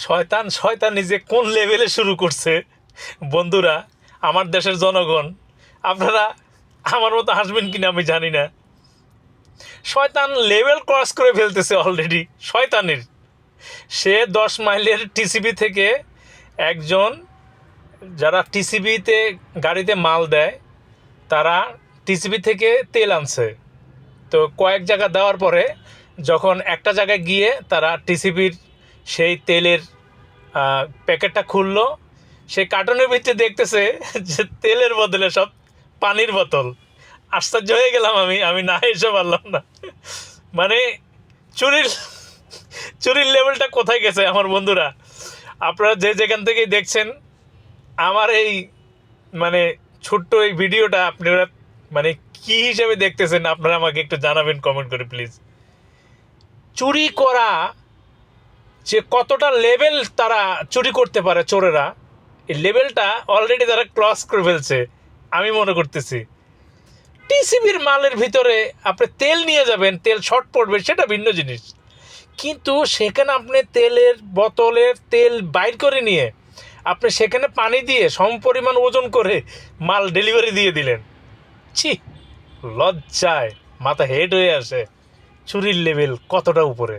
শয়তান শয়তান নিজে কোন লেভেলে শুরু করছে বন্ধুরা, আমার দেশের জনগণ, আপনারা আমার মতো হাসবেন কিনা আমি জানি না। শয়তান লেভেল ক্রস করে ফেলতেছে অলরেডি। শয়তানের সে 10 মাইলের টিসিবি থেকে একজন, যারা টিসিবিতে গাড়িতে মাল দেয় তারা টিসিবি থেকে তেল আনছে, তো কয়েক জায়গা দেওয়ার পরে যখন একটা জায়গায় গিয়ে তারা টিসিবির সেই তেলের প্যাকেটটা খুললো, সেই কার্টনের ভিতরে দেখতেছে যে তেলের বদলে সব পানির বোতল। আশ্চর্য হয়ে গেলাম আমি না এসে পারলাম না। মানে চুরির চুরির লেভেলটা কোথায় গেছে আমার বন্ধুরা। আপনারা যে যেখান থেকেই দেখছেন আমার এই মানে ছোট্ট এই ভিডিওটা, আপনারা মানে কি হিসেবে দেখতেছেন আপনারা আমাকে একটু জানাবেন কমেন্ট করে প্লিজ। চুরি করা যে কতটা লেভেল তারা চুরি করতে পারে চোরেরা, এই লেভেলটা অলরেডি তারা ক্রস করে ফেলছে আমি মনে করতেছি। টিসিবির মালের ভিতরে আপনি তেল নিয়ে যাবেন, তেল শর্ট পড়বে সেটা ভিন্ন জিনিস, কিন্তু সেখানে আপনি তেলের বোতলের তেল বাইর করে নিয়ে আপনি সেখানে পানি দিয়ে সমপরিমাণ ওজন করে মাল ডেলিভারি দিয়ে দিলেন। ছি, লজ্জায় মাথা হেড হয়ে আসে। চুরির লেভেল কতটা উপরে।